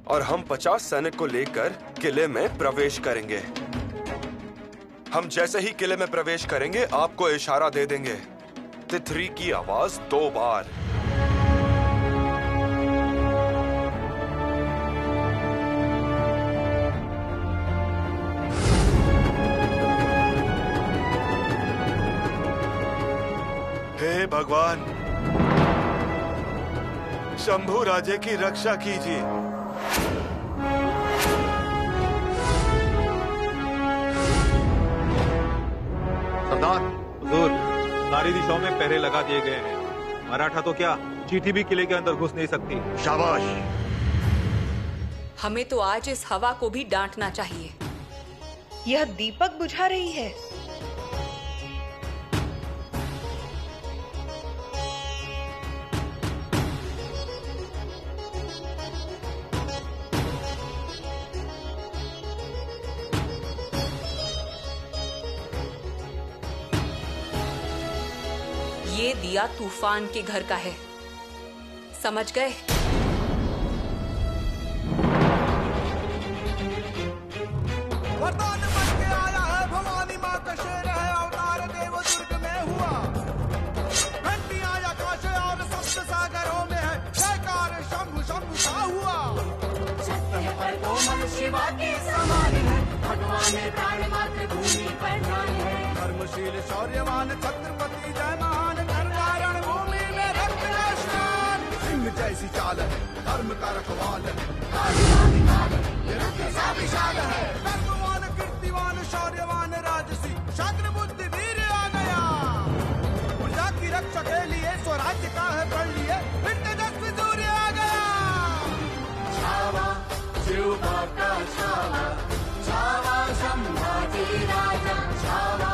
और हम 50 सैनिक को लेकर किले में प्रवेश करेंगे। हम जैसे ही किले में प्रवेश करेंगे आपको इशारा दे देंगे। तितरी की आवाज 2 बार। हे भगवान, शंभू राजे की रक्षा कीजिए। सरदार हुजूर, सारी दिशाओं में पहरे लगा दिए गए हैं। मराठा तो क्या, चींटी भी किले के अंदर घुस नहीं सकती। शाबाश। हमें तो आज इस हवा को भी डांटना चाहिए। यह दीपक बुझा रही है। ये दिया तूफान के घर का है, समझ गए? वरदान बन के आया है, भवानी माँ का शेर है, अवतार देव दुर्ग में हुआ। घंटियां आकाश और सप्त सागरों में है, जयकार शंभु शंभु का हुआ। सत्य पर कोमल शिवा के समान है, भगवान प्राण मात्र भूमि पर ध्यान है। धर्मशील शौर्यवान छत्रपति जय महान, कारण भूमि में रक्त का स्नान। सिंह जैसी चाल है, धर्म का रखवाल है, सा विशाल है। कर्मवान कीर्तिवान शौर्यवान राजसी, शाग्र बुद्धि वीर आ गया। प्रजा की रक्षा के लिए स्वराज्य का है पढ़ लिए, फिर तेजस्वी सूर्य आ गया। छावा शिवबा का छावा, छावा संभाजी राजा, छावा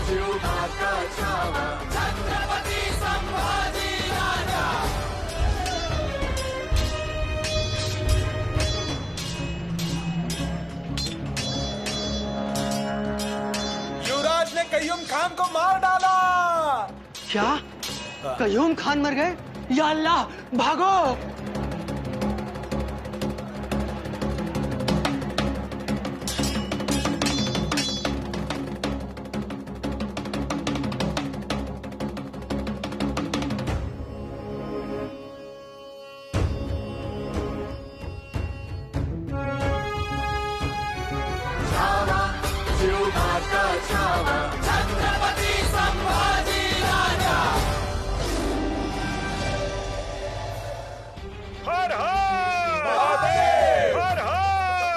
शिवबा का छावा, छत्रपति संभाजी राजा। युवराज ने कय्यूम खान को मार डाला। क्या? कय्यूम खान मर गए? या अल्लाह, भागो! छावा शिवबा का छावा, छत्रपति संभाजी राजा। हर हर महादेव, हर हर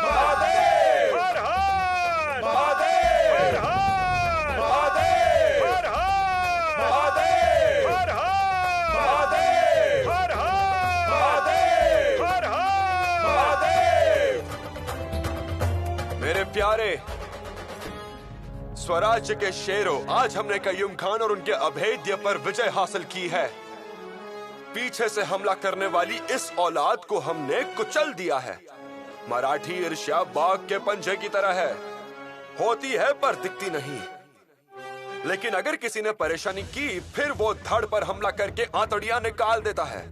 महादेव, हर हर महादेव, हर हर महादेव, हर हर महादेव, हर हर महादेव, हर हर महादेव, हर हर महादेव। मेरे प्यारे स्वराज्य के शेरों, आज हमने कय्यूम खान और उनके अभेद्य पर विजय हासिल की है। पीछे से हमला करने वाली इस औलाद को हमने कुचल दिया है। मराठी ईर्ष्या बाघ के पंजे की तरह है, होती है पर दिखती नहीं। लेकिन अगर किसी ने परेशानी की, फिर वो धड़ पर हमला करके आंतड़ियां निकाल देता है।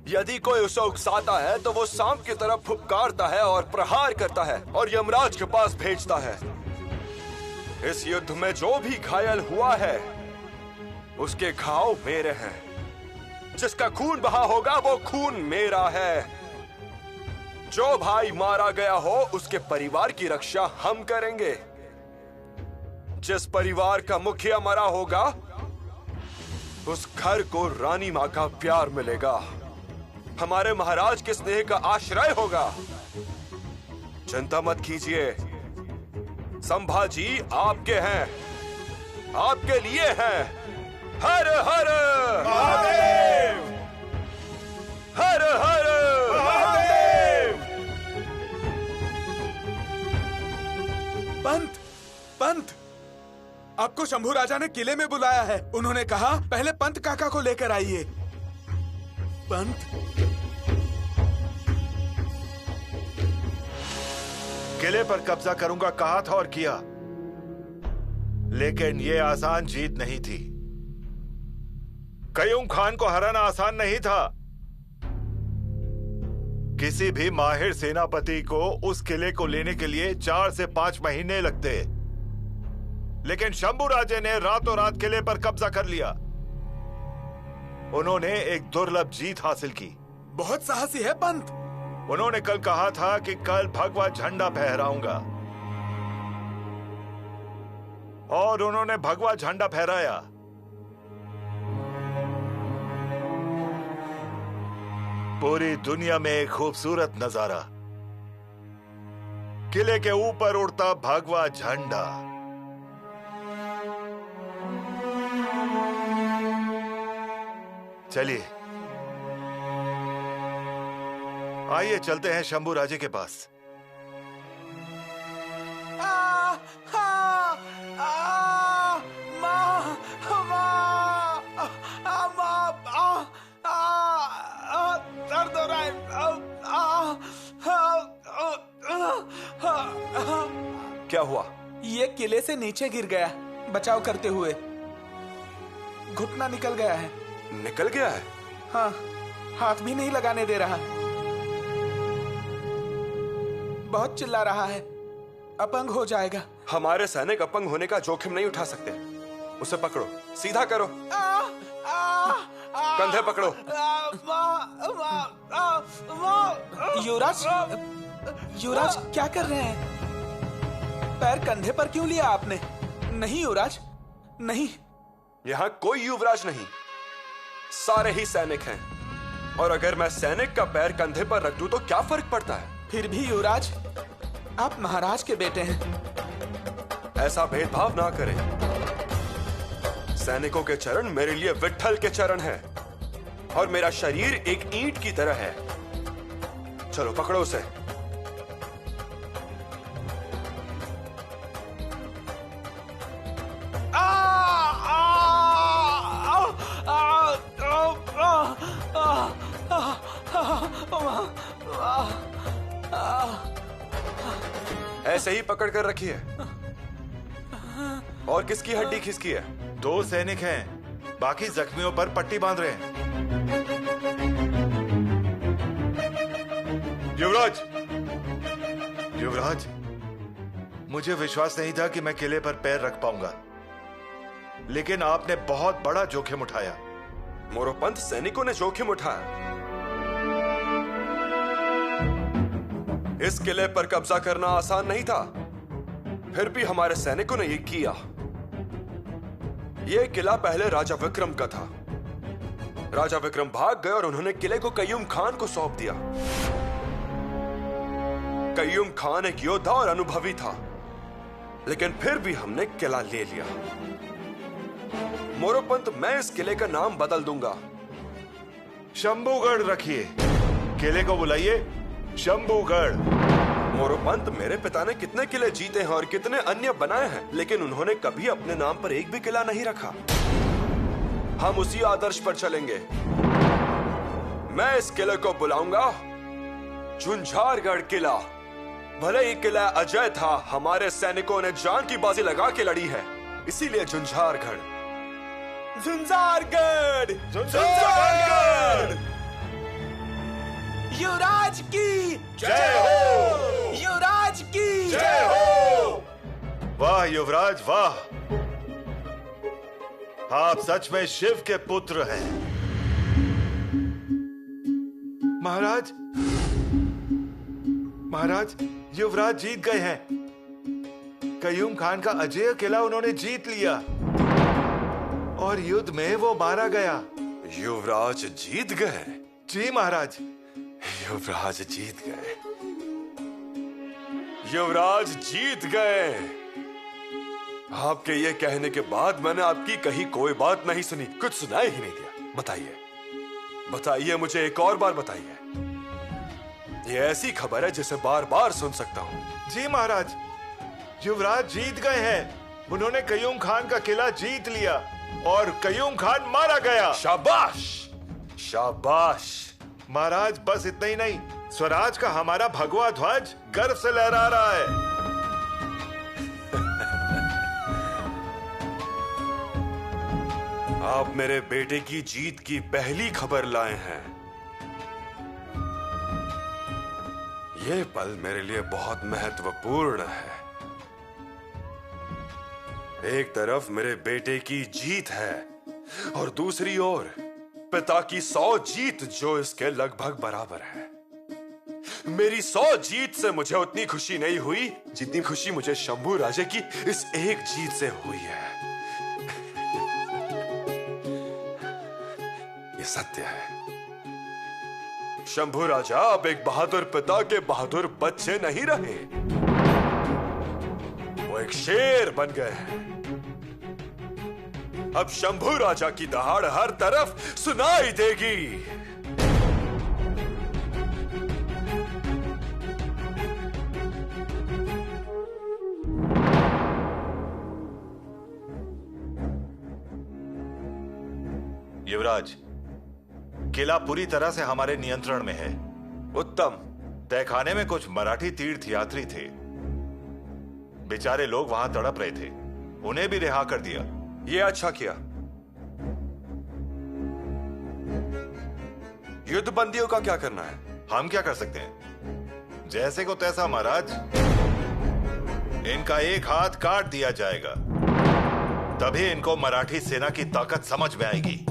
यदि कोई उसे उकसाता है तो वो सांप की तरह फुफकारता है और प्रहार करता है और यमराज के पास भेजता है। इस युद्ध में जो भी घायल हुआ है, उसके घाव मेरे हैं। जिसका खून बहा होगा वो खून मेरा है। जो भाई मारा गया हो, उसके परिवार की रक्षा हम करेंगे। जिस परिवार का मुखिया मरा होगा, उस घर को रानी मां का प्यार मिलेगा, हमारे महाराज के स्नेह का आश्रय होगा। चिंता मत कीजिए, संभाजी आपके हैं, आपके लिए हैं। हर हर महादेव, हर हर महादेव। पंत, पंत, आपको शंभू राजा ने किले में बुलाया है। उन्होंने कहा पहले पंत काका को लेकर आइए। पंत, किले पर कब्जा करूंगा कहा था और किया, लेकिन ये आसान जीत नहीं थी। कय्यूम खान को हराना आसान नहीं था। किसी भी माहिर सेनापति को उस किले को लेने के लिए 4 से 5 महीने लगते, लेकिन शंभू राजे ने रातों रात किले पर कब्जा कर लिया। उन्होंने एक दुर्लभ जीत हासिल की। बहुत साहसी है पंत। उन्होंने कल कहा था कि कल भगवा झंडा फहराऊंगा, और उन्होंने भगवा झंडा फहराया। पूरी दुनिया में एक खूबसूरत नजारा, किले के ऊपर उड़ता भगवा झंडा। चलिए आइए चलते हैं शंभू राजे के पास। दर्द हो रहा है। क्या हुआ? ये किले से नीचे गिर गया बचाव करते हुए। घुटना निकल गया है। निकल गया है? हाँ, हाथ भी नहीं लगाने दे रहा। बहुत चिल्ला रहा है, अपंग हो जाएगा। हमारे सैनिक अपंग होने का जोखिम नहीं उठा सकते। उसे पकड़ो, सीधा करो, कंधे पकड़ो। युवराज, युवराज क्या कर रहे हैं? पैर कंधे पर क्यों लिया आपने? नहीं युवराज, नहीं। यहाँ कोई युवराज नहीं, सारे ही सैनिक हैं। और अगर मैं सैनिक का पैर कंधे पर रख दूं तो क्या फर्क पड़ता है? फिर भी युवराज, आप महाराज के बेटे हैं। ऐसा भेदभाव ना करें। सैनिकों के चरण मेरे लिए विट्ठल के चरण हैं, और मेरा शरीर एक ईंट की तरह है। चलो पकड़ो उसे। ऐसे ही पकड़ कर रखिए। और किसकी हड्डी खिसकी है? 2 सैनिक हैं, बाकी जख्मियों पर पट्टी बांध रहे हैं। युवराज, युवराज, मुझे विश्वास नहीं था कि मैं किले पर पैर रख पाऊंगा, लेकिन आपने बहुत बड़ा जोखिम उठाया। मोरोपंत, सैनिकों ने जोखिम उठाया। इस किले पर कब्जा करना आसान नहीं था, फिर भी हमारे सैनिकों ने यह किया। यह किला पहले राजा विक्रम का था। राजा विक्रम भाग गए और उन्होंने किले को कय्यूम खान को सौंप दिया। कय्यूम खान एक योद्धा और अनुभवी था, लेकिन फिर भी हमने किला ले लिया। मोरोपंत, मैं इस किले का नाम बदल दूंगा। शंभूगढ़ रखिए। किले को बुलाइए शंभूगढ़। मोरोपंत, मेरे पिता ने कितने किले जीते हैं और कितने अन्य बनाए हैं, लेकिन उन्होंने कभी अपने नाम पर एक भी किला नहीं रखा। हम उसी आदर्श पर चलेंगे। मैं इस किले को बुलाऊंगा झुंझारगढ़ किला। भले ही किला अजय था, हमारे सैनिकों ने जान की बाजी लगा के लड़ी है, इसीलिए झुंझारगढ़। झुंझारगढ़, झुंझारगढ़। युवराज की जय हो! युवराज की जय हो! वाह युवराज, वाह! आप सच में शिव के पुत्र हैं। महाराज, महाराज, युवराज जीत गए हैं। कय्यूम खान का अजेय किला उन्होंने जीत लिया, और युद्ध में वो मारा गया। युवराज जीत गए? जी महाराज। युवराज जीत गए। युवराज जीत गए। आपके ये कहने के बाद मैंने आपकी कही कोई बात नहीं सुनी, कुछ सुनाई ही नहीं दिया। बताइए, बताइए, मुझे एक और बार बताइए। ये ऐसी खबर है जिसे बार बार सुन सकता हूँ। जी महाराज, युवराज जीत गए हैं। उन्होंने कय्यूम खान का किला जीत लिया और कय्यूम खान मारा गया। शाबाश, शाबाश। महाराज, बस इतना ही नहीं, स्वराज का हमारा भगवा ध्वज गर्व से लहरा रहा है। आप मेरे बेटे की जीत की पहली खबर लाए हैं। ये पल मेरे लिए बहुत महत्वपूर्ण है। एक तरफ मेरे बेटे की जीत है और दूसरी ओर पिता की 100 जीत जो इसके लगभग बराबर है। मेरी 100 जीत से मुझे उतनी खुशी नहीं हुई जितनी खुशी मुझे शंभू राजे की इस एक जीत से हुई है। ये सत्य है। शंभू राजा अब एक बहादुर पिता के बहादुर बच्चे नहीं रहे, वो एक शेर बन गए हैं। अब शंभू राजा की दहाड़ हर तरफ सुनाई देगी। युवराज, किला पूरी तरह से हमारे नियंत्रण में है। उत्तम। तहखाने में कुछ मराठी तीर्थयात्री थे। बेचारे लोग वहां तड़प रहे थे, उन्हें भी रिहा कर दिया। ये अच्छा किया। युद्ध बंदियों का क्या करना है? हम क्या कर सकते हैं? जैसे को तैसा महाराज, इनका एक हाथ काट दिया जाएगा, तभी इनको मराठी सेना की ताकत समझ में आएगी।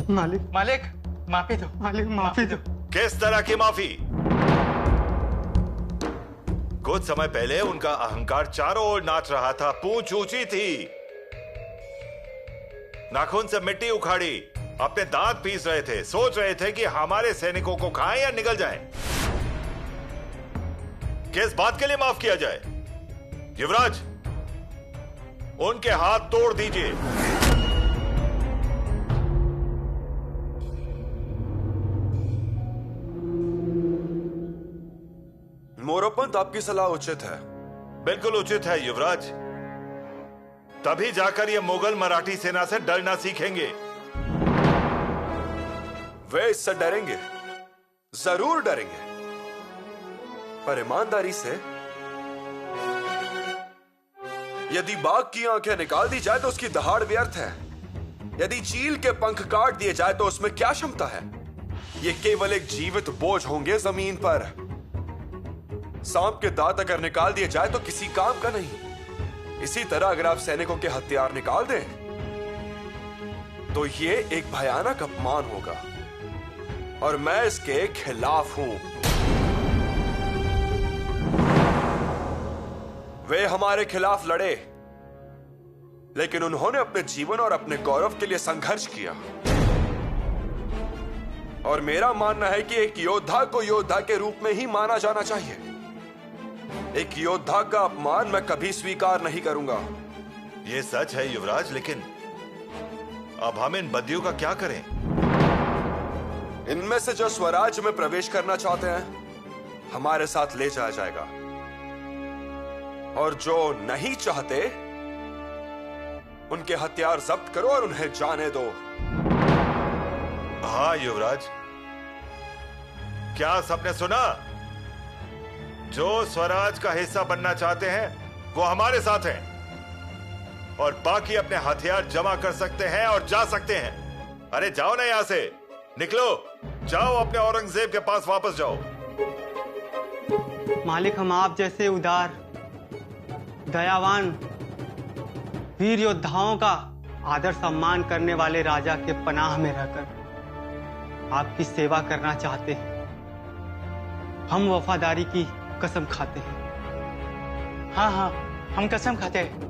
मालिक मालिक माफी दो, मालिक माफी दो। किस तरह की माफी? कुछ समय पहले उनका अहंकार चारों ओर नाच रहा था, पूंछ ऊंची थी, नाखून से मिट्टी उखाड़ी, अपने दांत पीस रहे थे, सोच रहे थे कि हमारे सैनिकों को खाएं या निगल जाएं। किस बात के लिए माफ किया जाए? युवराज, उनके हाथ तोड़ दीजिए। मोरोपंत, आपकी सलाह उचित है। बिल्कुल उचित है युवराज, तभी जाकर ये मुगल मराठी सेना से डरना सीखेंगे। वे इससे डरेंगे, जरूर डरेंगे, पर ईमानदारी से। यदि बाघ की आंखें निकाल दी जाए तो उसकी दहाड़ व्यर्थ है। यदि चील के पंख काट दिए जाए तो उसमें क्या क्षमता है? ये केवल एक जीवित बोझ होंगे जमीन पर। सांप के दांत अगर निकाल दिए जाए तो किसी काम का नहीं। इसी तरह अगर आप सैनिकों के हथियार निकाल दें तो ये एक भयानक अपमान होगा और मैं इसके खिलाफ हूं। वे हमारे खिलाफ लड़े, लेकिन उन्होंने अपने जीवन और अपने गौरव के लिए संघर्ष किया। और मेरा मानना है कि एक योद्धा को योद्धा के रूप में ही माना जाना चाहिए। एक योद्धा का अपमान मैं कभी स्वीकार नहीं करूंगा। यह सच है युवराज, लेकिन अब हम इन बंदियों का क्या करें? इनमें से जो स्वराज में प्रवेश करना चाहते हैं हमारे साथ ले जाया जाएगा, और जो नहीं चाहते उनके हथियार जब्त करो और उन्हें जाने दो। हाँ युवराज, क्या सबने सुना? जो स्वराज का हिस्सा बनना चाहते हैं वो हमारे साथ हैं, और बाकी अपने हथियार जमा कर सकते हैं और जा सकते हैं। अरे जाओ ना यहां से, निकलो, जाओ अपने औरंगजेब के पास वापस जाओ। मालिक, हम आप जैसे उदार, दयावान, वीर योद्धाओं का आदर सम्मान करने वाले राजा के पनाह में रहकर आपकी सेवा करना चाहते हैं। हम वफादारी की कसम खाते हैं। हाँ हाँ, हम कसम खाते हैं।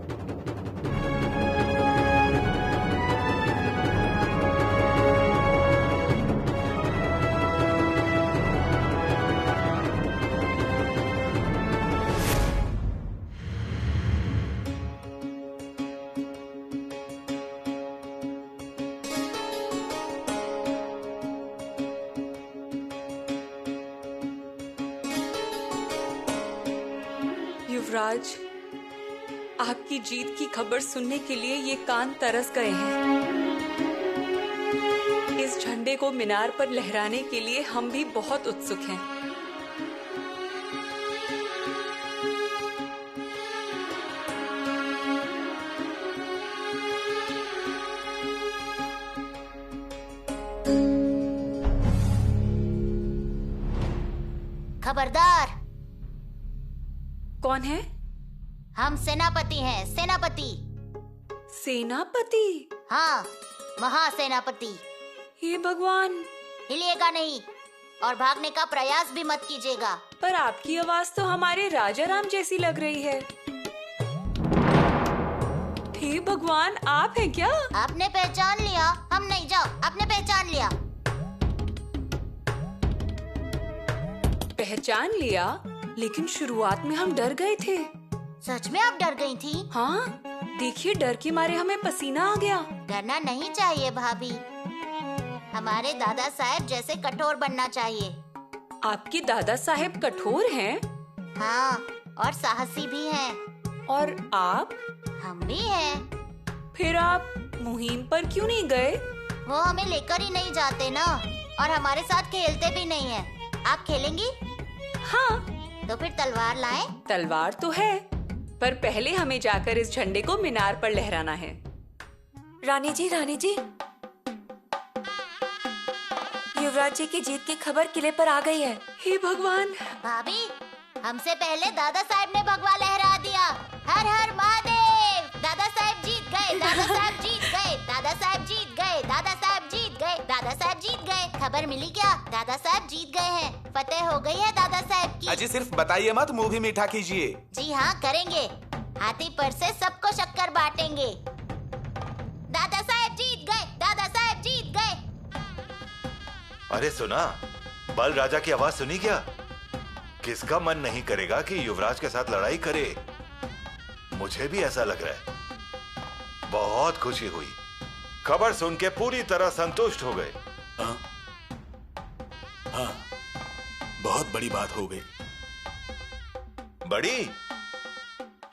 युवराज, आपकी जीत की खबर सुनने के लिए ये कान तरस गए हैं। इस झंडे को मीनार पर लहराने के लिए हम भी बहुत उत्सुक हैं। खबरदार। कौन है? हम सेनापति हैं, सेनापति। सेनापति? हाँ, महासेनापति। हे भगवान। हिलिएगा नहीं और भागने का प्रयास भी मत कीजिएगा। पर आपकी आवाज तो हमारे राजा राम जैसी लग रही है। हे भगवान, आप हैं क्या? आपने पहचान लिया? हम नहीं, जाओ, आपने पहचान लिया। पहचान लिया? लेकिन शुरुआत में हम डर गए थे। सच में आप डर गई थी? हाँ, देखिए डर के मारे हमें पसीना आ गया। डरना नहीं चाहिए भाभी, हमारे दादा साहब जैसे कठोर बनना चाहिए। आपके दादा साहब कठोर हैं? हाँ, और साहसी भी हैं। और आप? हम भी हैं। फिर आप मुहिम पर क्यों नहीं गए? वो हमें लेकर ही नहीं जाते ना, और हमारे साथ खेलते भी नहीं हैं। आप खेलेंगी? हाँ। तो फिर तलवार लाएं? तलवार तो है, पर पहले हमें जाकर इस झंडे को मीनार पर लहराना है। रानी जी, रानी जी, युवराज जी की जीत की खबर किले पर आ गई है। हे भगवान। भाभी, हमसे पहले दादा साहब ने भगवा लहरा दिया। हर हर महादेव। दादा साहब जीत गए, दादा साहब जीत गए, दादा साहब जीत गए, दादा साहब जीत गए, दादा साहब जीत गए। खबर मिली क्या? दादा साहब जीत गए हैं। फतेह हो गई है दादा साहब की। अजी सिर्फ बताइए मत, मुंह भी मीठा कीजिए। जी हाँ, करेंगे। हाथी पर से सबको शक्कर बांटेंगे। दादा साहब जीत गए, दादा साहब जीत गए। अरे सुना, बल राजा की आवाज सुनी क्या? किसका मन नहीं करेगा कि युवराज के साथ लड़ाई करे? मुझे भी ऐसा लग रहा है। बहुत खुशी हुई, खबर सुन के पूरी तरह संतुष्ट हो गए। हाँ, बहुत बड़ी बात हो गई। बड़ी?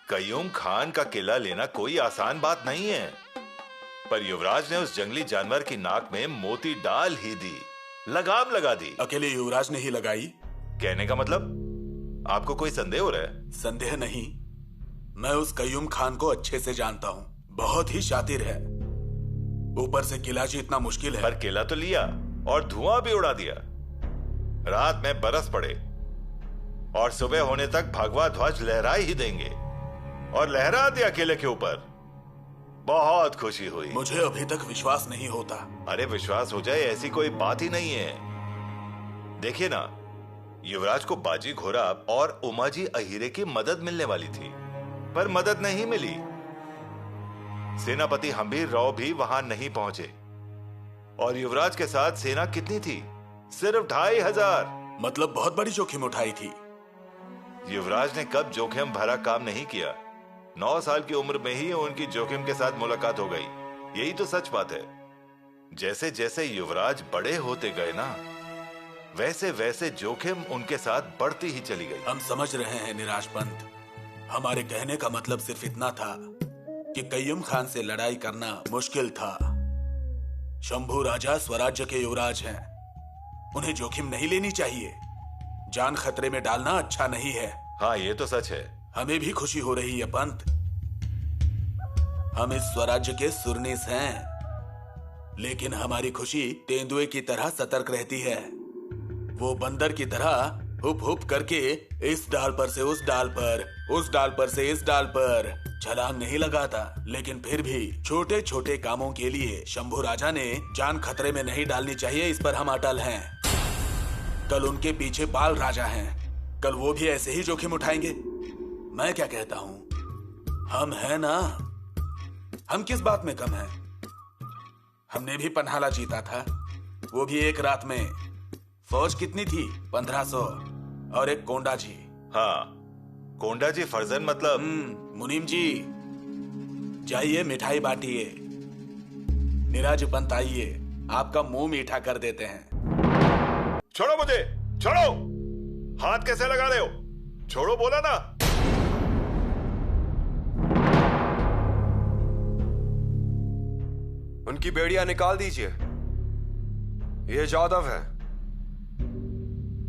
कयूम खान का किला लेना कोई आसान बात नहीं है, पर युवराज ने उस जंगली जानवर की नाक में मोती डाल ही दी, लगाम लगा दी। अकेले युवराज ने ही लगाई? कहने का मतलब आपको कोई संदेह हो रहा है? संदेह नहीं, मैं उस कयूम खान को अच्छे से जानता हूँ। बहुत ही शातिर है। ऊपर से किला जीतना मुश्किल है। पर किला तो लिया और धुआं भी उड़ा दिया। रात में बरस पड़े और सुबह होने तक भगवा ध्वज लहरा ही देंगे, और लहरा दिया किले के ऊपर। बहुत खुशी हुई। मुझे अभी तक विश्वास नहीं होता। अरे विश्वास हो जाए ऐसी कोई बात ही नहीं है। देखिए ना, युवराज को बाजी घोड़ा और उमाजी अहीरे की मदद मिलने वाली थी, पर मदद नहीं मिली। सेनापति हम्बीर राव भी वहां नहीं पहुंचे, और युवराज के साथ सेना कितनी थी? सिर्फ 2500। मतलब बहुत बड़ी जोखिम उठाई थी। युवराज ने कब जोखिम भरा काम नहीं किया। 9 साल की उम्र में ही उनकी जोखिम के साथ मुलाकात हो गई। यही तो सच बात है। जैसे जैसे युवराज बड़े होते गए ना, वैसे वैसे जोखिम उनके साथ बढ़ती ही चली गई। हम समझ रहे हैं निराश पंत। हमारे कहने का मतलब सिर्फ इतना था कि कयूम खान से लड़ाई करना मुश्किल था। शंभू राजा स्वराज्य के युवराज हैं, उन्हें जोखिम नहीं लेनी चाहिए। जान खतरे में डालना अच्छा नहीं है। हाँ, ये तो सच है। हमें भी खुशी हो रही है पंत। हम इस स्वराज्य के सुरनीस हैं, लेकिन हमारी खुशी तेंदुए की तरह सतर्क रहती है। वो बंदर की तरह हुप हुप करके इस डाल पर से उस डाल पर, उस डाल पर से इस डाल पर छलांग नहीं लगाता। लेकिन फिर भी छोटे छोटे कामों के लिए शंभू राजा ने जान खतरे में नहीं डालनी चाहिए, इस पर हम अटल हैं। कल उनके पीछे बाल राजा हैं, कल वो भी ऐसे ही जोखिम उठाएंगे। मैं क्या कहता हूं, हम हैं ना। हम किस बात में कम हैं? हमने भी पन्हाला जीता था, वो भी एक रात में। फौज कितनी थी? 1500, और एक कोंडा जी। हाँ, कोंडा जी फर्जन मतलब। मुनीम जी, जाइए मिठाई बांटिए। निराज पंत आइए, आपका मुंह मीठा कर देते हैं। छोड़ो मुझे, छोड़ो। हाथ कैसे लगा रहे हो? छोड़ो, बोला ना। उनकी बेड़ियां निकाल दीजिए। ये जादव है,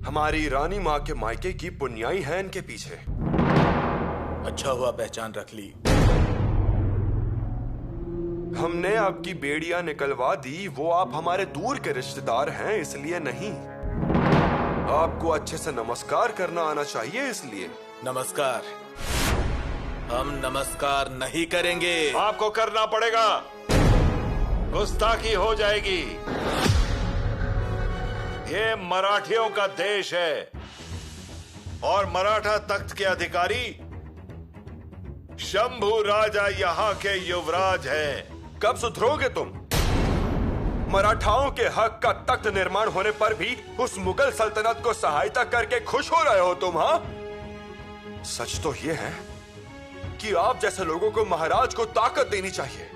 हमारी रानी माँ के मायके की पुण्याई है इनके पीछे। अच्छा हुआ पहचान रख ली। हमने आपकी बेड़ियां निकलवा दी, वो आप हमारे दूर के रिश्तेदार हैं इसलिए नहीं। आपको अच्छे से नमस्कार करना आना चाहिए इसलिए। नमस्कार? हम नमस्कार नहीं करेंगे। आपको करना पड़ेगा, गुस्ताखी हो जाएगी। ये मराठियों का देश है और मराठा तख्त के अधिकारी शंभू राजा यहाँ के युवराज हैं। कब सुधरोगे तुम? मराठाओं के हक का तख्त निर्माण होने पर भी उस मुगल सल्तनत को सहायता करके खुश हो रहे हो तुम, हाँ? सच तो ये है कि आप जैसे लोगों को महाराज को ताकत देनी चाहिए।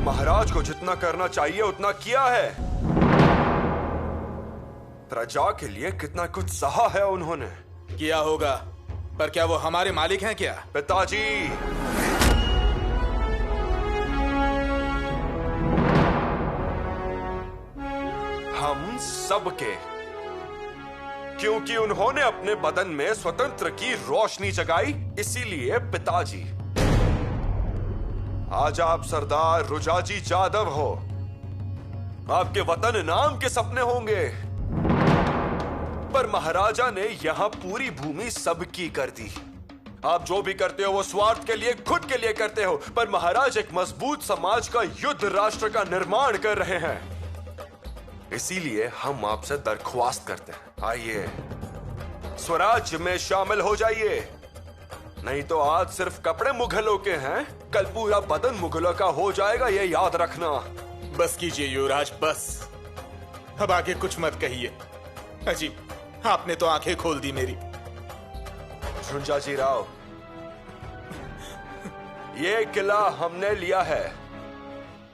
महाराज को जितना करना चाहिए उतना किया है। प्रजा के लिए कितना कुछ सहा है उन्होंने। किया होगा, पर क्या वो हमारे मालिक हैं क्या? पिताजी, हम सबके, क्योंकि उन्होंने अपने बदन में स्वतंत्र की रोशनी जगाई, इसीलिए पिताजी। आज आप सरदार रुजाजी जादव हो। आपके वतन नाम के सपने होंगे, पर महाराजा ने यहां पूरी भूमि सबकी कर दी। आप जो भी करते हो वो स्वार्थ के लिए, खुद के लिए करते हो, पर महाराज एक मजबूत समाज का, युद्ध राष्ट्र का निर्माण कर रहे हैं। इसीलिए हम आपसे दरख्वास्त करते हैं, आइए स्वराज्य में शामिल हो जाइए। नहीं तो आज सिर्फ कपड़े मुगलों के हैं, कल पूरा बदन मुगलों का हो जाएगा, ये याद रखना। बस कीजिए युवराज, बस। अब आगे कुछ मत कहिए। अजी, आपने तो आंखें खोल दी मेरी। झुंझाजी राव, ये किला हमने लिया है,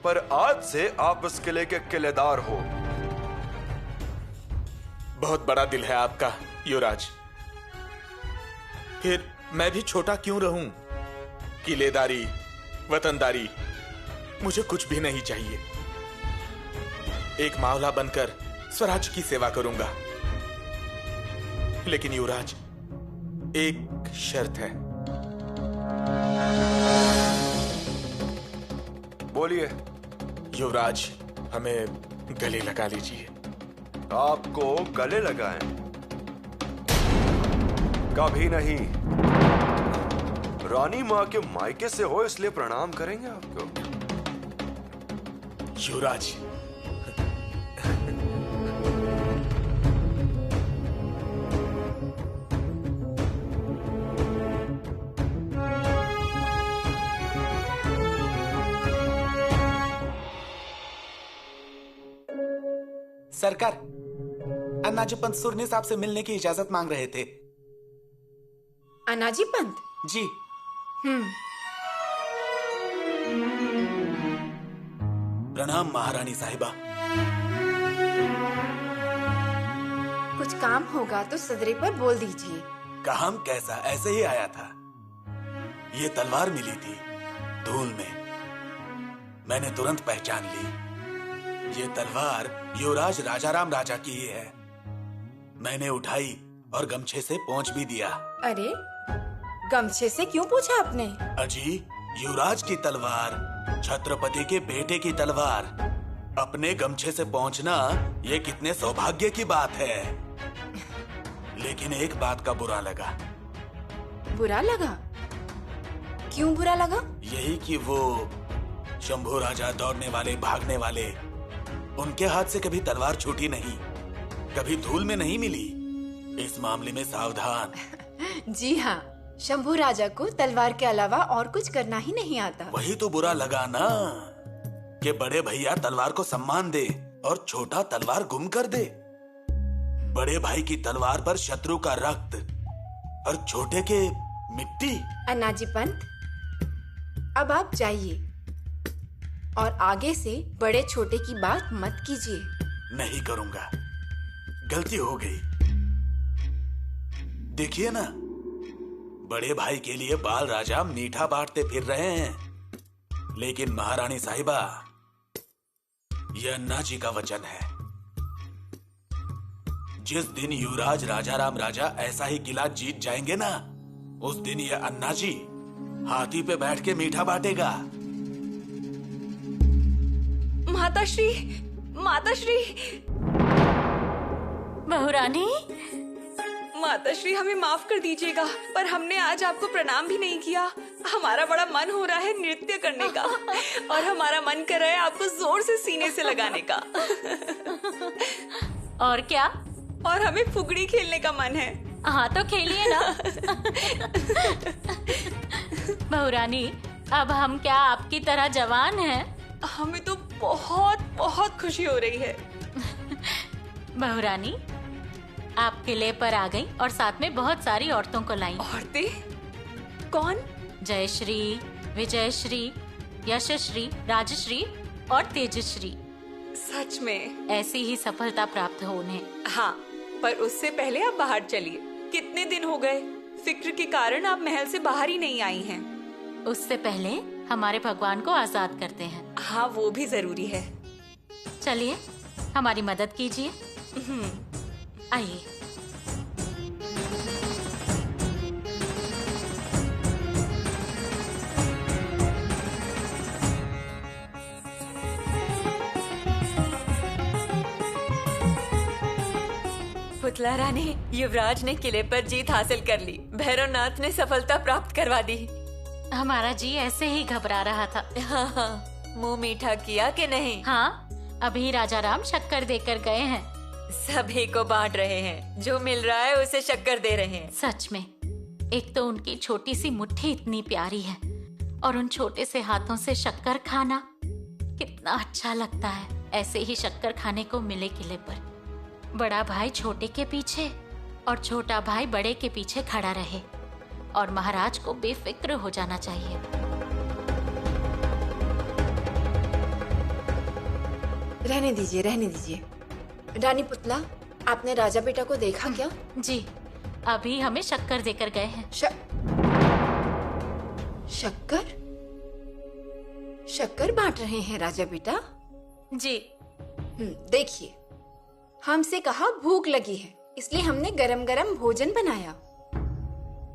पर आज से आप इस किले के किलेदार हो। बहुत बड़ा दिल है आपका युवराज। फिर मैं भी छोटा क्यों रहूं? किलेदारी, वतनदारी, मुझे कुछ भी नहीं चाहिए। एक मावला बनकर स्वराज की सेवा करूंगा। लेकिन युवराज, एक शर्त है। बोलिए। युवराज, हमें गले लगा लीजिए। आपको गले लगाएं? कभी नहीं। रानी माँ के मायके से हो इसलिए प्रणाम करेंगे आपको। युवराज, सरकार, अन्नाजी पंत सुरनी साहब से मिलने की इजाजत मांग रहे थे। अनाजी पंत? जी। प्रणाम महारानी साहिबा। कुछ काम होगा तो सदरे पर बोल दीजिए। काम कैसा, ऐसे ही आया था। ये तलवार मिली थी धूल में, मैंने तुरंत पहचान ली। ये तलवार युवराज राजाराम राजा की ही है। मैंने उठाई और गमछे से पोंछ भी दिया। अरे, गमछे से क्यों पूछा आपने? अजी, युवराज की तलवार, छत्रपति के बेटे की तलवार, अपने गमछे से पहुंचना ये कितने सौभाग्य की बात है। लेकिन एक बात का बुरा लगा। बुरा लगा? क्यों बुरा लगा? यही कि वो शंभू राजा, दौड़ने वाले, भागने वाले, उनके हाथ से कभी तलवार छूटी नहीं, कभी धूल में नहीं मिली। इस मामले में सावधान। जी हाँ, शंभू राजा को तलवार के अलावा और कुछ करना ही नहीं आता। वही तो बुरा लगा ना कि बड़े भैया तलवार को सम्मान दे और छोटा तलवार गुम कर दे। बड़े भाई की तलवार पर शत्रु का रक्त और छोटे के मिट्टी। अन्नाजी पंत, अब आप जाइए और आगे से बड़े छोटे की बात मत कीजिए। नहीं करूंगा, गलती हो गई। देखिए ना, बड़े भाई के लिए बाल राजा मीठा बांटते फिर रहे हैं। लेकिन महारानी साहिबा, यह अन्ना जी का वचन है। जिस दिन युवराज राजाराम राजा ऐसा ही किला जीत जाएंगे ना, उस दिन यह अन्ना जी हाथी पे बैठ के मीठा बांटेगा। माताश्री, माताश्री। बहुरानी, माताश्री हमें माफ कर दीजिएगा, पर हमने आज आपको प्रणाम भी नहीं किया। हमारा बड़ा मन हो रहा है नृत्य करने का और हमारा मन कर रहा है आपको जोर से सीने से लगाने का। और क्या? और हमें फुगड़ी खेलने का मन है। हाँ तो खेलिए ना। बहुरानी, अब हम क्या आपकी तरह जवान हैं? हमें तो बहुत बहुत खुशी हो रही है। बहुरानी, आप किले पर आ गई और साथ में बहुत सारी औरतों को लाई। औरतें? कौन? जयश्री, विजयश्री, यशश्री, राजश्री और तेजश्री। सच में ऐसी ही सफलता प्राप्त हो उन्हें। हाँ, पर उससे पहले आप बाहर चलिए। कितने दिन हो गए, फिक्र के कारण आप महल से बाहर ही नहीं आई हैं। उससे पहले हमारे भगवान को आजाद करते हैं। हाँ, वो भी जरूरी है। चलिए, हमारी मदद कीजिए। आइए। पुतला रानी, युवराज ने किले पर जीत हासिल कर ली। भैरवनाथ ने सफलता प्राप्त करवा दी। हमारा जी ऐसे ही घबरा रहा था। हाँ, मुंह मीठा किया कि नहीं? हाँ, अभी राजा राम शक्कर देकर गए हैं। सभी को बांट रहे हैं, जो मिल रहा है उसे शक्कर दे रहे हैं। सच में, एक तो उनकी छोटी सी मुट्ठी इतनी प्यारी है और उन छोटे से हाथों से शक्कर खाना कितना अच्छा लगता है। ऐसे ही शक्कर खाने को मिले किले पर। बड़ा भाई छोटे के पीछे और छोटा भाई बड़े के पीछे खड़ा रहे और महाराज को बेफिक्र हो जाना चाहिए। रहने दीजिए, रहने दीजिए। रानी पुतला, आपने राजा बेटा को देखा क्या? जी, अभी हमें शक्कर देकर गए हैं। शक्कर? शक्कर बांट रहे हैं राजा बेटा? जी। देखिए, हमसे कहा भूख लगी है, इसलिए हमने गरम गरम भोजन बनाया,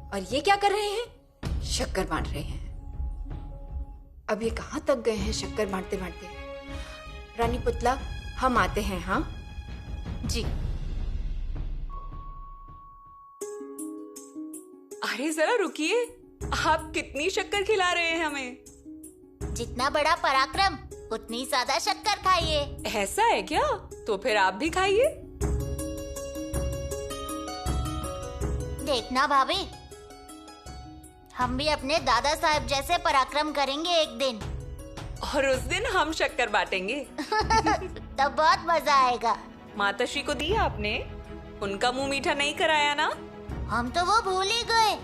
और ये क्या कर रहे हैं? शक्कर बांट रहे हैं। अब ये कहाँ तक गए हैं शक्कर बांटते बांटते? रानी पुतला, हम आते हैं। हाँ जी। अरे जरा रुकिए, आप कितनी शक्कर खिला रहे हैं हमें? जितना बड़ा पराक्रम उतनी ज्यादा शक्कर खाइए। ऐसा है क्या? तो फिर आप भी खाइए। देखना भाभी, हम भी अपने दादा साहब जैसे पराक्रम करेंगे एक दिन। और उस दिन हम शक्कर बांटेंगे। तब बहुत मजा आएगा। माताश्री को दी आपने? उनका मुंह मीठा नहीं कराया ना? हम तो वो भूल ही गए।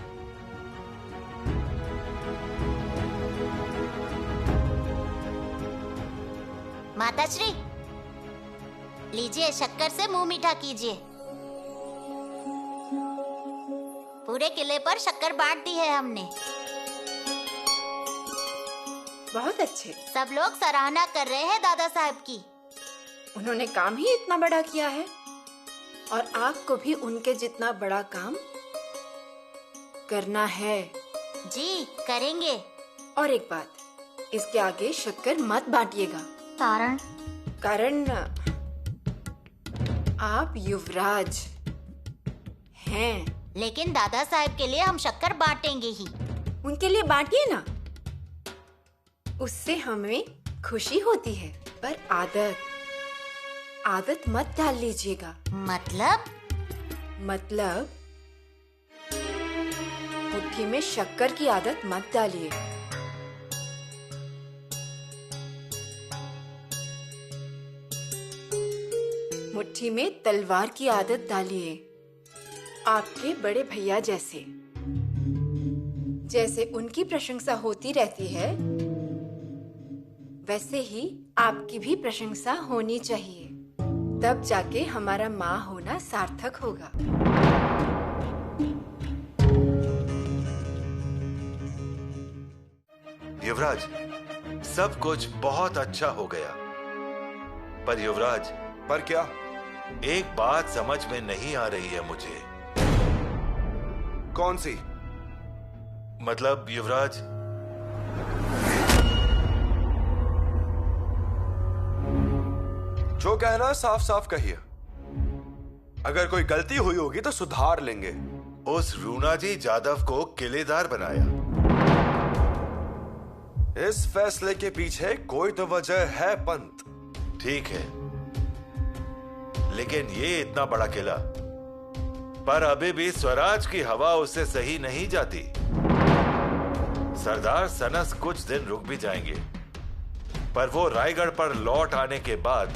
माताश्री, लीजिए, शक्कर से मुंह मीठा कीजिए। पूरे किले पर शक्कर बांट दी है हमने। बहुत अच्छे। सब लोग सराहना कर रहे हैं दादा साहब की। उन्होंने काम ही इतना बड़ा किया है, और आपको भी उनके जितना बड़ा काम करना है। जी, करेंगे। और एक बात, इसके आगे शक्कर मत बांटिएगा। कारण आप युवराज हैं। लेकिन दादा साहब के लिए हम शक्कर बांटेंगे ही। उनके लिए बांटिए ना, उससे हमें खुशी होती है। पर आदत मत डाल लीजिएगा। मतलब मुट्ठी में शक्कर की आदत मत डालिए। मुट्ठी में तलवार की आदत डालिए। आपके बड़े भैया जैसे उनकी प्रशंसा होती रहती है, वैसे ही आपकी भी प्रशंसा होनी चाहिए। तब जाके हमारा माँ होना सार्थक होगा। युवराज, सब कुछ बहुत अच्छा हो गया, पर युवराज। पर क्या? एक बात समझ में नहीं आ रही है मुझे। कौन सी? मतलब युवराज, जो कहना साफ साफ कहिए। अगर कोई गलती हुई होगी तो सुधार लेंगे। उस रूनाजी जादव को किलेदार बनाया। इस फैसले के पीछे कोई तो वजह है पंत। ठीक है, लेकिन ये इतना बड़ा किला, पर अभी भी स्वराज की हवा उससे सही नहीं जाती। सरदार सनस कुछ दिन रुक भी जाएंगे, पर वो रायगढ़ पर लौट आने के बाद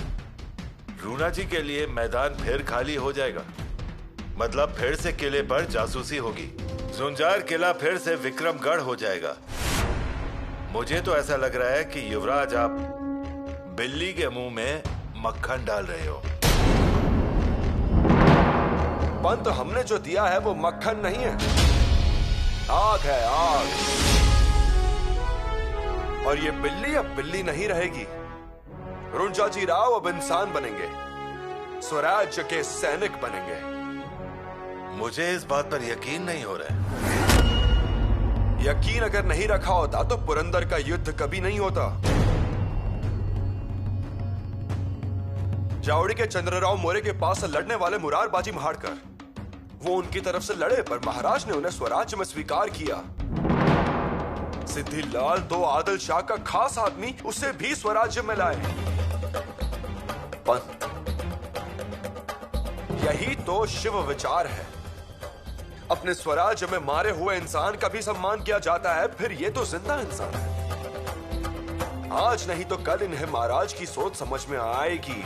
रूनाजी के लिए मैदान फिर खाली हो जाएगा। मतलब फिर से किले पर जासूसी होगी। जुंजार किला फिर से विक्रमगढ़ हो जाएगा। मुझे तो ऐसा लग रहा है कि युवराज आप बिल्ली के मुंह में मक्खन डाल रहे हो। पंत, हमने जो दिया है वो मक्खन नहीं है, आग है, आग। और ये बिल्ली अब बिल्ली नहीं रहेगी। रुंजाजी राव अब इंसान बनेंगे, स्वराज्य के सैनिक बनेंगे। मुझे इस बात पर यकीन नहीं हो रहा है। यकीन अगर नहीं रखा होता तो पुरंदर का युद्ध कभी नहीं होता। जावड़ी के चंद्रराव मौर्य के पास से लड़ने वाले मुरारबाजी महाड़कर, वो उनकी तरफ से लड़े, पर महाराज ने उन्हें स्वराज्य में स्वीकार किया। सिद्धिलाल तो आदिल शाह का खास आदमी, उसे भी स्वराज्य में लाए। पंत, यही तो शिव विचार है। अपने स्वराज्य में मारे हुए इंसान का भी सम्मान किया जाता है, फिर ये तो जिंदा इंसान है। आज नहीं तो कल इन्हें महाराज की सोच समझ में आएगी।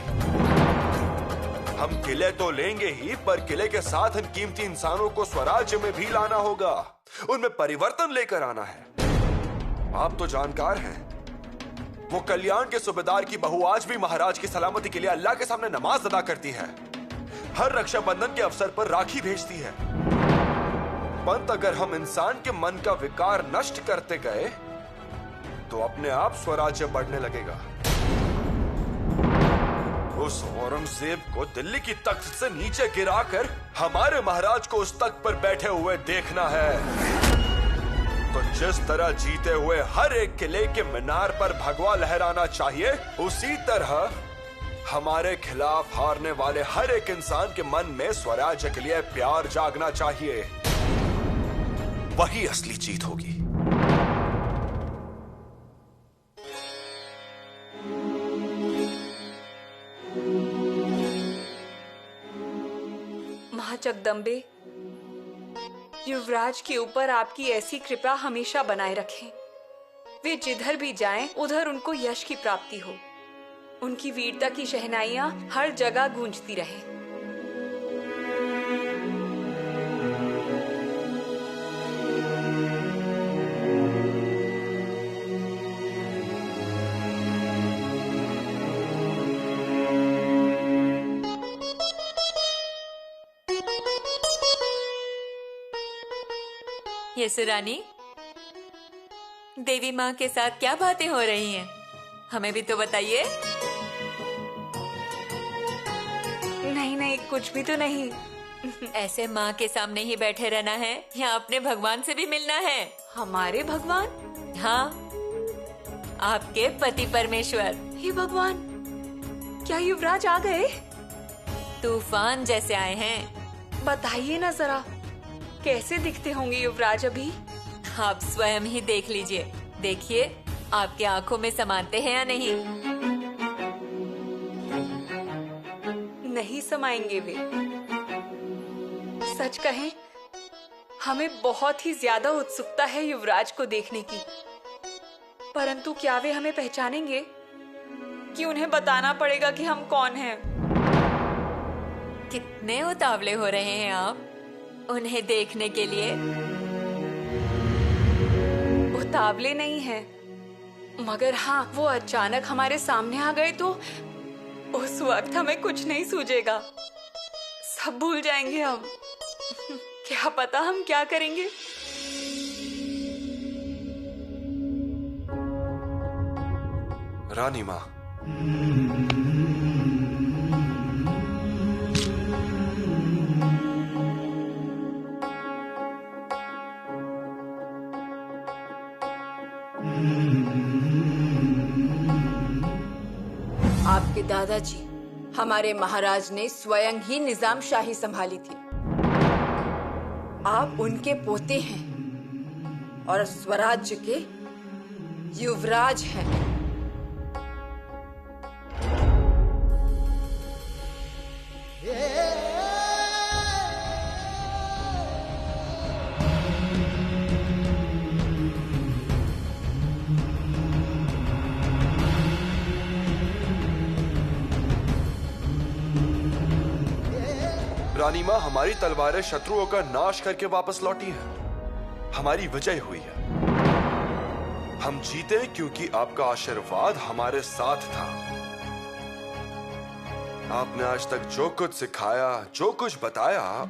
हम किले तो लेंगे ही, पर किले के साथ इन कीमती इंसानों को स्वराज्य में भी लाना होगा, उनमें परिवर्तन लेकर आना है। आप तो जानकार हैं, वो कल्याण के सूबेदार की बहू आज भी महाराज की सलामती के लिए अल्लाह के सामने नमाज अदा करती है, हर रक्षाबंधन के अवसर पर राखी भेजती है। पंत, अगर हम इंसान के मन का विकार नष्ट करते गए तो अपने आप स्वराज्य बढ़ने लगेगा। उस औरंगजेब को दिल्ली की तख्त से नीचे गिराकर हमारे महाराज को उस तख्त पर बैठे हुए देखना है। तो जिस तरह जीते हुए हर एक किले के मीनार पर भगवा लहराना चाहिए, उसी तरह हमारे खिलाफ हारने वाले हर एक इंसान के मन में स्वराज्य के लिए प्यार जागना चाहिए। वही असली जीत होगी। जगदम्बे, युवराज के ऊपर आपकी ऐसी कृपा हमेशा बनाए रखें। वे जिधर भी जाएं, उधर उनको यश की प्राप्ति हो। उनकी वीरता की शहनाइयां हर जगह गूंजती रहें। यशोरानी, देवी माँ के साथ क्या बातें हो रही हैं? हमें भी तो बताइए। नहीं नहीं, कुछ भी तो नहीं। ऐसे माँ के सामने ही बैठे रहना है या अपने भगवान से भी मिलना है? हमारे भगवान? हाँ, आपके पति परमेश्वर। हे भगवान, क्या युवराज आ गए? तूफान जैसे आए हैं। बताइए ना जरा, कैसे दिखते होंगे युवराज अभी? आप स्वयं ही देख लीजिए। देखिए, आपके आंखों में समाते हैं या नहीं? नहीं समाएंगे वे। सच कहें, हमें बहुत ही ज्यादा उत्सुकता है युवराज को देखने की, परंतु क्या वे हमें पहचानेंगे कि उन्हें बताना पड़ेगा कि हम कौन हैं? कितने उतावले हो रहे हैं आप उन्हें देखने के लिए। उतावले नहीं है, मगर हाँ, वो अचानक हमारे सामने आ गए तो उस वक्त हमें कुछ नहीं सूझेगा। सब भूल जाएंगे हम। क्या पता हम क्या करेंगे। रानी माँ, आपके दादाजी हमारे महाराज ने स्वयं ही निजाम शाही संभाली थी। आप उनके पोते हैं और स्वराज्य के युवराज हैं। रानी माँ, हमारी तलवारें शत्रुओं का नाश करके वापस लौटी हैं। हमारी विजय हुई है। हम जीते क्योंकि आपका आशीर्वाद हमारे साथ था। आपने आज तक जो कुछ सिखाया, जो कुछ बताया,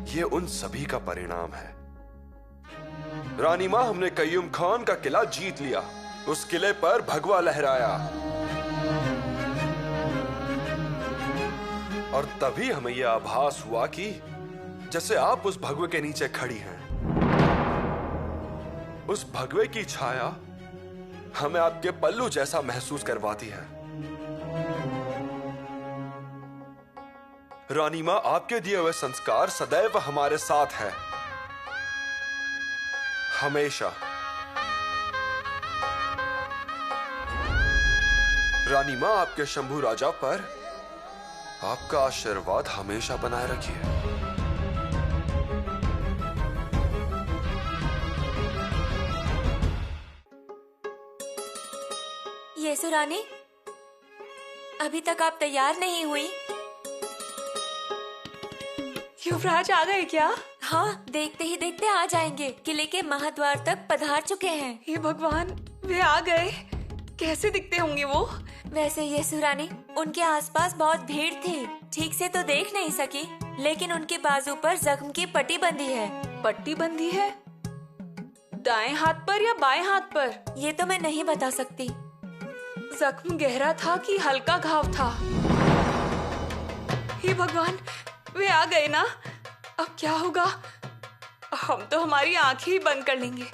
ये उन सभी का परिणाम है। रानी माँ, हमने कय्यूम खान का किला जीत लिया। उस किले पर भगवा लहराया और तभी हमें यह आभास हुआ कि जैसे आप उस भगवे के नीचे खड़ी हैं। उस भगवे की छाया हमें आपके पल्लू जैसा महसूस करवाती है। रानी मां, आपके दिए हुए संस्कार सदैव हमारे साथ है, हमेशा। रानी मां, आपके शंभू राजा पर आपका आशीर्वाद हमेशा बनाए रखिए। येसु रानी, अभी तक आप तैयार नहीं हुई? युवराज आ गए क्या? हाँ, देखते ही देखते आ जाएंगे। किले के महाद्वार तक पधार चुके हैं। हे भगवान, वे आ गए। कैसे दिखते होंगे वो? वैसे येसु रानी, उनके आसपास बहुत भीड़ थी। ठीक से तो देख नहीं सकी, लेकिन उनके बाजू पर जख्म की पट्टी बंधी है। पट्टी बंधी है? दाएं हाथ पर या बाएं हाथ पर? ये तो मैं नहीं बता सकती। जख्म गहरा था कि हल्का घाव था? हे भगवान, वे आ गए ना? अब क्या होगा? हम तो हमारी आंखें ही बंद कर लेंगे।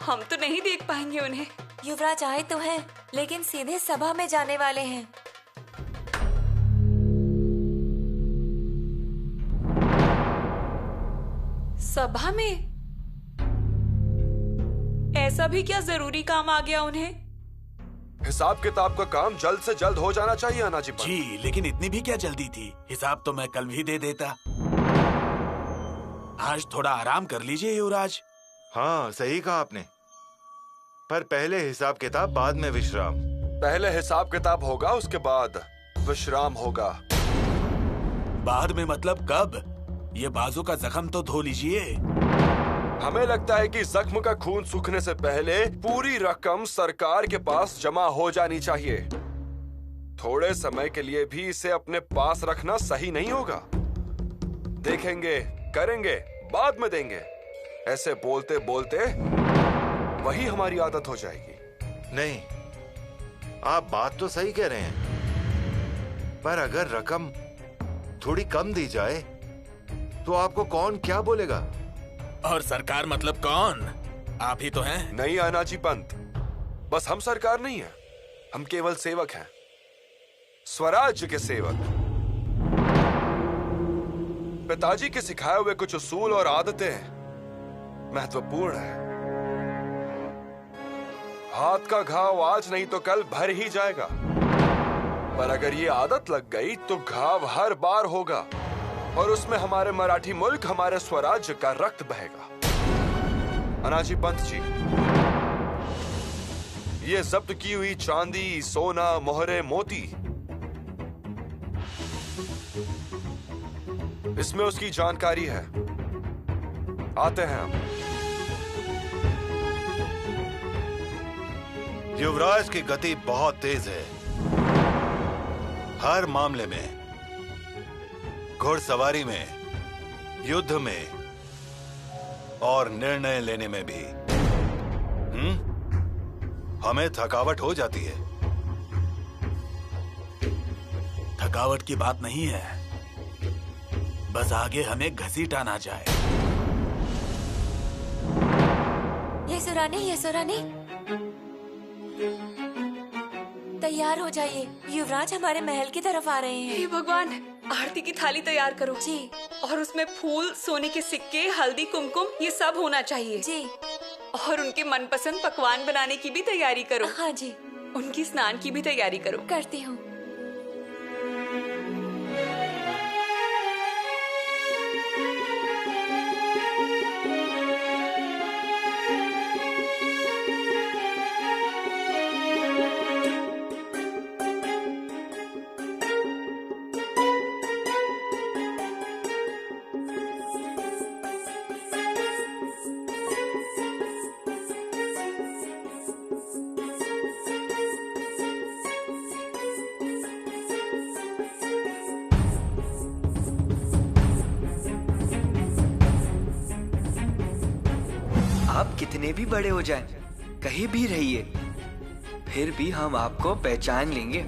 हम तो नहीं देख पाएंगे उन्हें। युवराज आए तो हैं, लेकिन सीधे सभा में जाने वाले हैं। सभा में? ऐसा भी क्या जरूरी काम आ गया उन्हें? हिसाब किताब का काम जल्द से जल्द हो जाना चाहिए अनाजी पंत। जी, लेकिन इतनी भी क्या जल्दी थी? हिसाब तो मैं कल भी दे देता। आज थोड़ा आराम कर लीजिए युवराज। हाँ, सही कहा आपने। पर पहले हिसाब किताब, बाद में विश्राम। पहले हिसाब किताब होगा, उसके बाद विश्राम होगा। बाद में मतलब कब? ये बाजू का जख्म तो धो लीजिए। हमें लगता है कि जख्म का खून सूखने से पहले पूरी रकम सरकार के पास जमा हो जानी चाहिए। थोड़े समय के लिए भी इसे अपने पास रखना सही नहीं होगा। देखेंगे, करेंगे, बाद में देंगे, ऐसे बोलते बोलते वही हमारी आदत हो जाएगी। नहीं, आप बात तो सही कह रहे हैं, पर अगर रकम थोड़ी कम दी जाए तो आपको कौन क्या बोलेगा? और सरकार मतलब कौन? आप ही तो हैं। नहीं अनाजी पंत, बस हम सरकार नहीं है, हम केवल सेवक हैं, स्वराज्य के सेवक। पिताजी के सिखाए हुए कुछ उसूल और आदतें महत्वपूर्ण है। हाथ का घाव आज नहीं तो कल भर ही जाएगा, पर अगर ये आदत लग गई तो घाव हर बार होगा और उसमें हमारे मराठी मुल्क, हमारे स्वराज्य का रक्त बहेगा। अनाजी पंत जी, ये जब्त की हुई चांदी, सोना, मोहरे, मोती, इसमें उसकी जानकारी है। आते हैं हम। युवराज की गति बहुत तेज है, हर मामले में, घुड़सवारी में, युद्ध में और निर्णय लेने में भी। हमें थकावट हो जाती है। थकावट की बात नहीं है, बस आगे हमें घसीटा ना जाए। येसु रानी, येसु रानी, तैयार हो जाइए, युवराज हमारे महल की तरफ आ रहे हैं। हे भगवान, आरती की थाली तैयार करो जी। और उसमें फूल, सोने के सिक्के, हल्दी, कुमकुम ये सब होना चाहिए जी। और उनके मनपसंद पकवान बनाने की भी तैयारी करो। हाँ जी। उनकी स्नान की भी तैयारी करो। करती हूँ। आप कितने भी बड़े हो जाएं, कहीं भी रहिए, फिर भी हम आपको पहचान लेंगे।